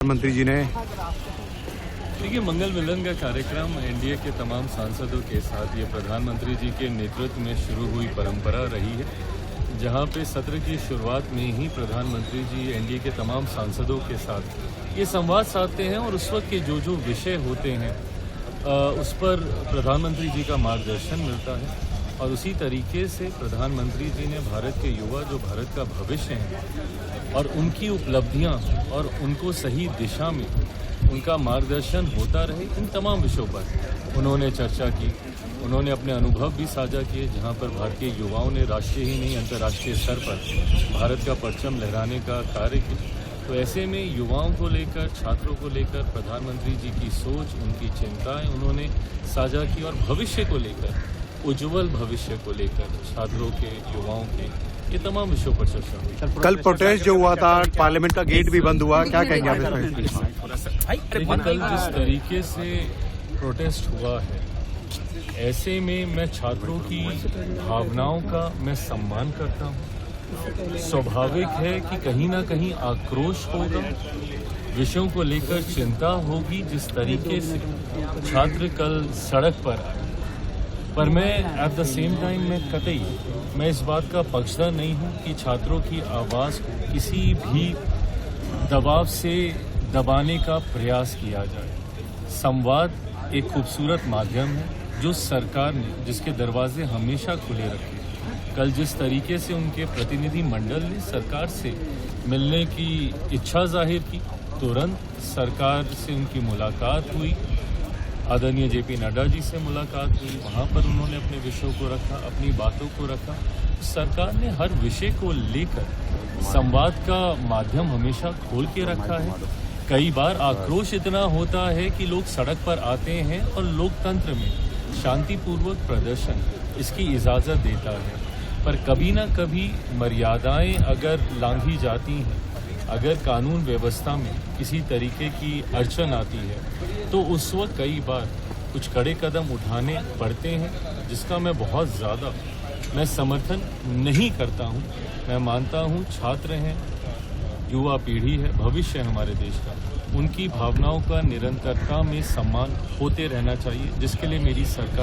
प्रधानमंत्री जी ने देखिए, मंगल मिलन का कार्यक्रम एनडीए के तमाम सांसदों के साथ ये प्रधानमंत्री जी के नेतृत्व में शुरू हुई परंपरा रही है, जहां पे सत्र की शुरुआत में ही प्रधानमंत्री जी एनडीए के तमाम सांसदों के साथ ये संवाद साधते हैं और उस वक्त के जो विषय होते हैं उस पर प्रधानमंत्री जी का मार्गदर्शन मिलता है। और उसी तरीके से प्रधानमंत्री जी ने भारत के युवा, जो भारत का भविष्य हैं, और उनकी उपलब्धियां और उनको सही दिशा में उनका मार्गदर्शन होता रहे, इन तमाम विषयों पर उन्होंने चर्चा की। उन्होंने अपने अनुभव भी साझा किए, जहां पर भारतीय युवाओं ने राष्ट्रीय ही नहीं अंतर्राष्ट्रीय स्तर पर भारत का परचम लहराने का कार्य किया। तो ऐसे में युवाओं को लेकर, छात्रों को लेकर प्रधानमंत्री जी की सोच, उनकी चिंताएं उन्होंने साझा की और भविष्य को लेकर, उज्जवल भविष्य को लेकर छात्रों के, युवाओं के, ये तमाम विषयों पर चर्चा हुई। कल प्रोटेस्ट जो हुआ था, पार्लियामेंट का गेट भी बंद हुआ, क्या कहेंगे आप इसमें? कल जिस तरीके से प्रोटेस्ट हुआ है, ऐसे में मैं छात्रों की भावनाओं का मैं सम्मान करता हूँ। स्वाभाविक है कि कहीं ना कहीं आक्रोश होगा, विषयों को लेकर चिंता होगी। जिस तरीके से छात्र कल सड़क पर आए, पर मैं एट द सेम टाइम मैं इस बात का पक्षधर नहीं हूं कि छात्रों की आवाज़ को किसी भी दबाव से दबाने का प्रयास किया जाए। संवाद एक खूबसूरत माध्यम है जो सरकार ने, जिसके दरवाजे हमेशा खुले रखे। कल जिस तरीके से उनके प्रतिनिधि मंडल ने सरकार से मिलने की इच्छा जाहिर की, तुरंत सरकार से उनकी मुलाकात हुई, आदरणीय जेपी नड्डा जी से मुलाकात हुई, वहाँ पर उन्होंने अपने विषयों को रखा, अपनी बातों को रखा। सरकार ने हर विषय को लेकर संवाद का माध्यम हमेशा खोल के रखा है। कई बार आक्रोश इतना होता है कि लोग सड़क पर आते हैं और लोकतंत्र में शांतिपूर्वक प्रदर्शन इसकी इजाज़त देता है, पर कभी ना कभी मर्यादाएं अगर लांघी जाती हैं, अगर कानून व्यवस्था में किसी तरीके की अड़चन आती है, तो उस वक्त कई बार कुछ कड़े कदम उठाने पड़ते हैं, जिसका मैं बहुत ज़्यादा समर्थन नहीं करता हूं। मैं मानता हूं छात्र हैं, युवा पीढ़ी है, भविष्य है हमारे देश का, उनकी भावनाओं का निरंतरता में सम्मान होते रहना चाहिए, जिसके लिए मेरी सरकार